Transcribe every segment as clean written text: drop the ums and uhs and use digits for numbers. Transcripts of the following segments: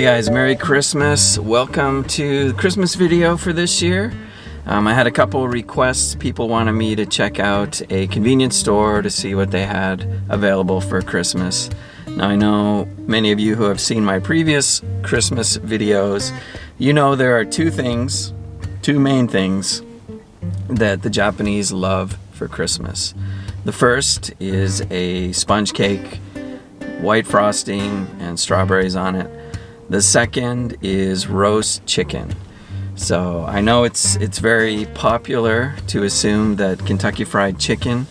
Hey guys, Merry Christmas. Welcome to the Christmas video for this year. I had a couple requests. People wanted me to check out a convenience store to see what they had available for Christmas. Now I know many of you who have seen my previous Christmas videos, you know there are two main things that the Japanese love for Christmas. The first is a sponge cake, white frosting and strawberries on it. The second is roast chicken. So I know it's very popular to assume that Kentucky Fried Chicken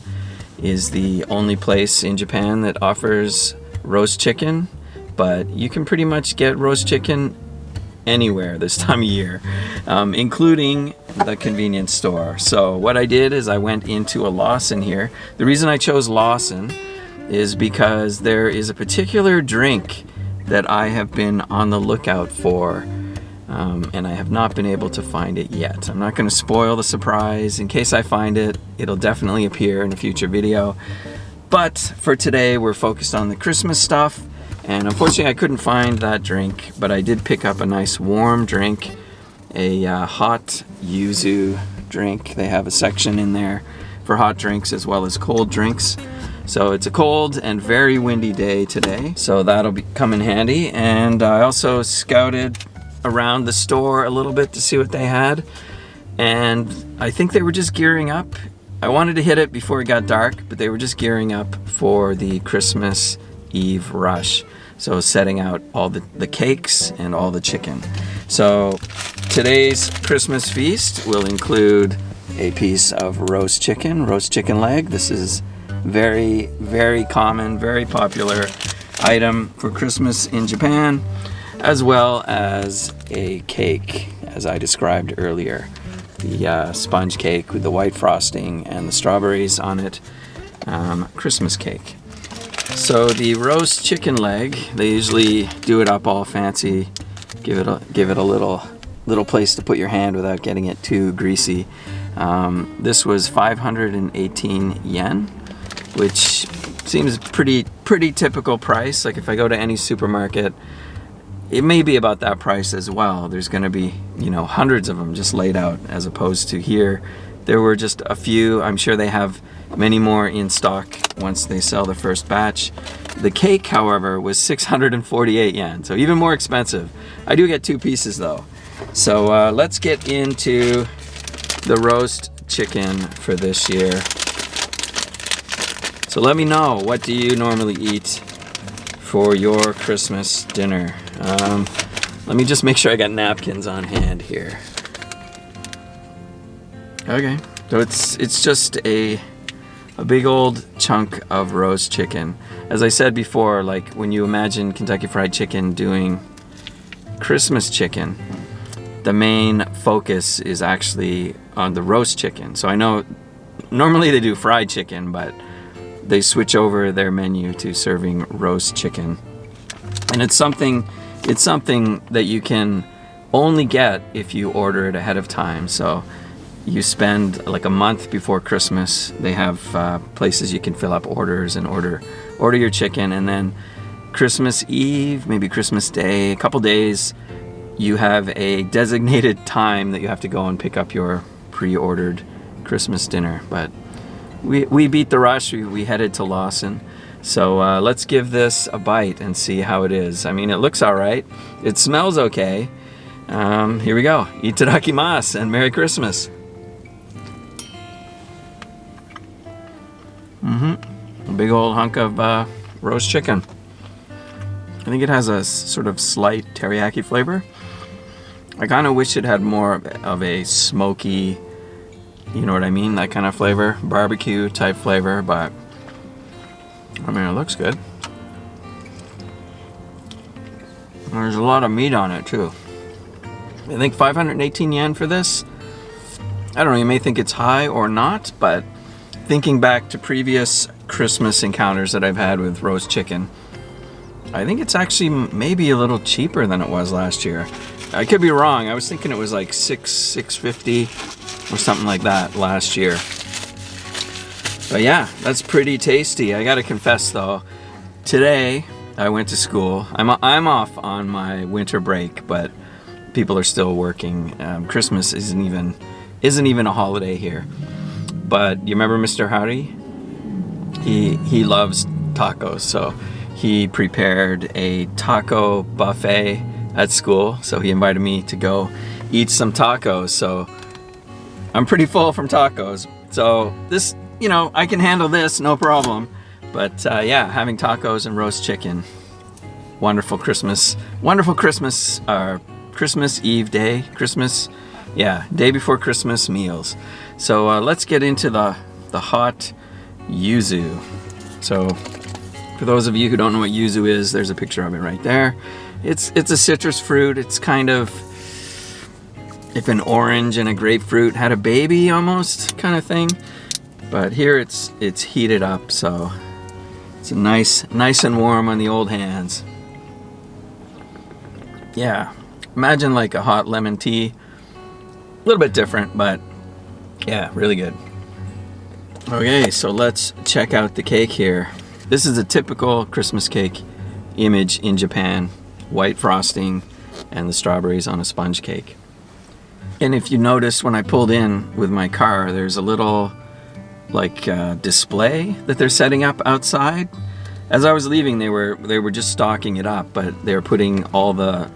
is the only place in Japan that offers roast chicken, but you can pretty much get roast chicken anywhere this time of year, including the convenience store. So what I did is I went into a Lawson here. The reason I chose Lawson is because there is a particular drink that I have been on the lookout for, and I have not been able to find it yet. I'm not going to spoil the surprise. In case I find it, it'll definitely appear in a future video. But for today, we're focused on the Christmas stuff, and unfortunately I couldn't find that drink, but I did pick up a nice warm drink, a hot Yuzu drink. They have a section in there for hot drinks as well as cold drinks. So it's a cold and very windy day today, so that'll come in handy. And I also scouted around the store a little bit to see what they had, and I think they were just gearing up. I wanted to hit it before it got dark, but they were just gearing up for the Christmas Eve rush. So setting out all the cakes and all the chicken. So today's Christmas feast will include a piece of roast chicken leg. This is very, very common, very popular item for Christmas in Japan, as well as a cake, as I described earlier. The sponge cake with the white frosting and the strawberries on it, Christmas cake. So the roast chicken leg, they usually do it up all fancy, give it a little place to put your hand without getting it too greasy. This was 518 yen. Which seems pretty typical price. Like if I go to any supermarket, it may be about that price as well. There's going to be, hundreds of them just laid out, as opposed to here there were just a few. I'm sure they have many more in stock once they sell the first batch. The cake, however, was 648 yen, so even more expensive. I do get two pieces though. So let's get into the roast chicken for this year. So let me know, what do you normally eat for your Christmas dinner? Let me just make sure I got napkins on hand here. Okay, so it's just a big old chunk of roast chicken. As I said before, like when you imagine Kentucky Fried Chicken doing Christmas chicken, the main focus is actually on the roast chicken. So I know normally they do fried chicken, but they switch over their menu to serving roast chicken. And it's something that you can only get if you order it ahead of time. So you spend like a month before Christmas. They have places you can fill up orders and order your chicken, and then Christmas Eve, maybe Christmas Day, a couple days, you have a designated time that you have to go and pick up your pre-ordered Christmas dinner. But we beat the rush. We headed to Lawson. So let's give this a bite and see how it is. I mean, it looks all right. It smells okay. Here we go. Itadakimasu and Merry Christmas. A big old hunk of roast chicken. I think it has a sort of slight teriyaki flavor. I kind of wish it had more of a smoky, you know what I mean, that kind of flavor, barbecue type flavor, but I mean, it looks good. There's a lot of meat on it too. I think 518 yen for this. I don't know, you may think it's high or not, but thinking back to previous Christmas encounters that I've had with roast chicken, I think it's actually maybe a little cheaper than it was last year. I could be wrong. I was thinking it was like $6.50 or something like that last year. But yeah, that's pretty tasty. I gotta confess though, today I went to school. I'm off on my winter break, but people are still working. Christmas isn't even a holiday here. But you remember Mr. Howdy? He loves tacos, so he prepared a taco buffet at school. So he invited me to go eat some tacos. So I'm pretty full from tacos. So this, I can handle this, no problem. But yeah, having tacos and roast chicken. Wonderful Christmas Eve day, day before Christmas meals. So let's get into the hot yuzu. So for those of you who don't know what yuzu is, there's a picture of it right there. It's a citrus fruit. It's kind of if an orange and a grapefruit had a baby almost kind of thing. But here it's heated up, so it's nice and warm on the old hands. Yeah, imagine like a hot lemon tea. A little bit different, but yeah, really good. Okay, so let's check out the cake here. This is a typical Christmas cake image in Japan. White frosting and the strawberries on a sponge cake. And if you notice, when I pulled in with my car, there's a little display that they're setting up outside. As I was leaving, they were just stocking it up, but they're putting all the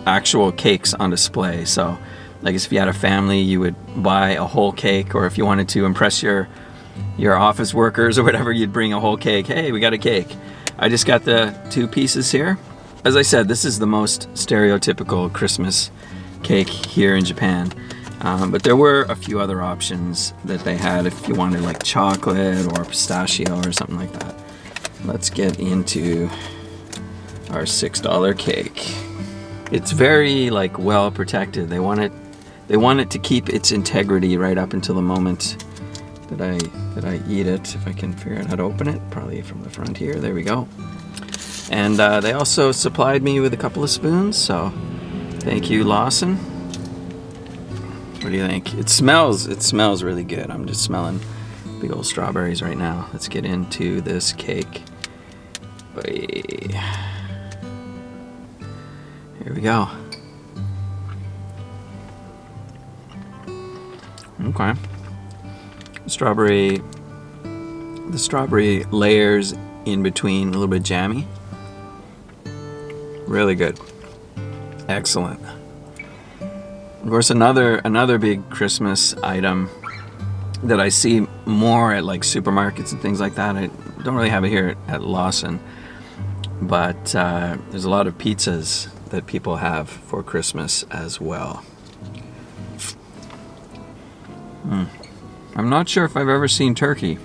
actual cakes on display. So like if you had a family, you would buy a whole cake, or if you wanted to impress your office workers or whatever, you'd bring a whole cake. Hey, we got a cake. I just got the 2 pieces here. As I said, this is the most stereotypical Christmas cake here in Japan. But there were a few other options that they had if you wanted like chocolate or pistachio or something like that. Let's get into our $6 cake. It's very well protected. They want it to keep its integrity right up until the moment that I eat it. If I can figure out how to open it, probably from the front here. There we go. And they also supplied me with a couple of spoons, so thank you, Lawson. What do you think? It smells really good. I'm just smelling big old strawberries right now. Let's get into this cake. Here we go. Okay. The strawberry layers in between, a little bit jammy. Really good. Excellent. Of course, another big Christmas item that I see more at like supermarkets and things like that. I don't really have it here at Lawson, but there's a lot of pizzas that people have for Christmas as well. I'm not sure if I've ever seen turkey.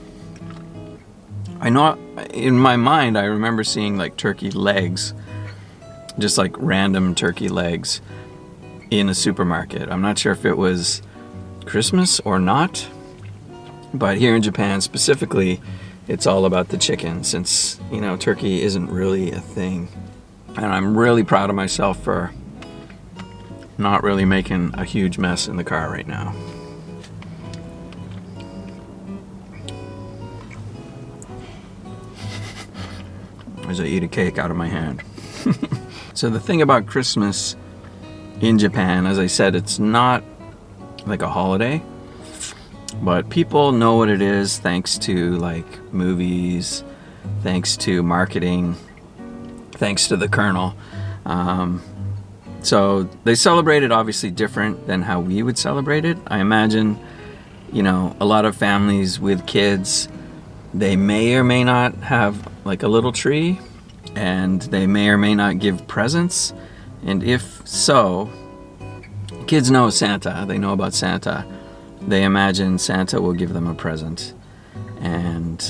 I know in my mind I remember seeing like turkey legs, just like random turkey legs in a supermarket. I'm not sure if it was Christmas or not, but here in Japan specifically, it's all about the chicken, since turkey isn't really a thing. And I'm really proud of myself for not really making a huge mess in the car right now. As I eat a cake out of my hand. So the thing about Christmas in Japan, as I said, it's not like a holiday, but people know what it is thanks to like movies, thanks to marketing, thanks to the Colonel. So they celebrate it obviously different than how we would celebrate it. I imagine, a lot of families with kids, they may or may not have like a little tree, and they may or may not give presents. And if so, kids know Santa. They know about Santa. They imagine Santa will give them a present. And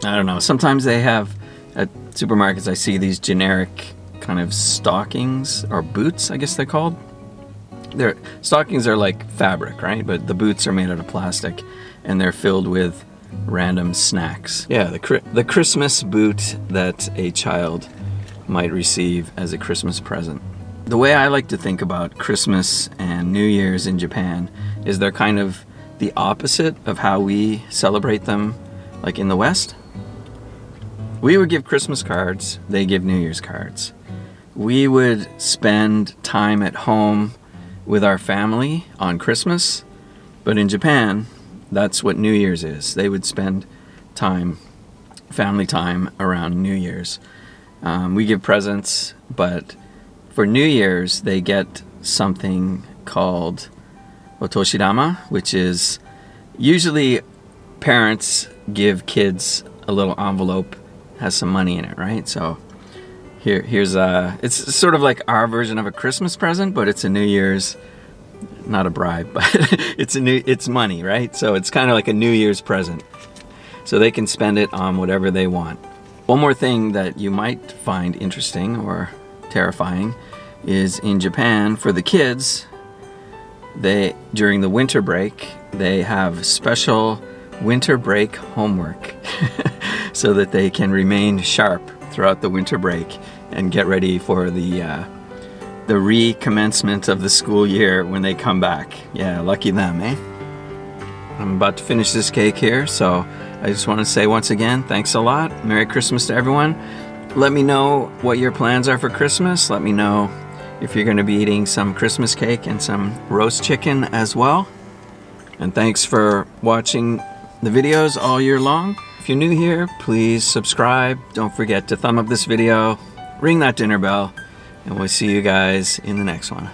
I don't know, sometimes they have, at supermarkets, I see these generic kind of stockings, or boots, I guess they're called. Stockings are like fabric, right? But the boots are made out of plastic, and they're filled with random snacks. Yeah, the Christmas boot that a child might receive as a Christmas present. The way I like to think about Christmas and New Year's in Japan is they're kind of the opposite of how we celebrate them like in the West. We would give Christmas cards, they give New Year's cards. We would spend time at home with our family on Christmas, but in Japan, that's what New Year's is. They would spend time, family time around New Year's. We give presents, but for New Year's, they get something called otoshidama, which is usually parents give kids a little envelope, has some money in it, right? So here's it's sort of like our version of a Christmas present, but it's a New Year's, not a bribe, but it's money, right? So it's kind of like a New Year's present. So they can spend it on whatever they want. One more thing that you might find interesting or terrifying is in Japan, for the kids, during the winter break, they have special winter break homework so that they can remain sharp throughout the winter break and get ready for the recommencement of the school year when they come back. Yeah, lucky them, eh? I'm about to finish this cake here, so I just want to say once again, thanks a lot. Merry Christmas to everyone. Let me know what your plans are for Christmas. Let me know if you're going to be eating some Christmas cake and some roast chicken as well. And thanks for watching the videos all year long. If you're new here, please subscribe. Don't forget to thumb up this video, ring that dinner bell, and we'll see you guys in the next one.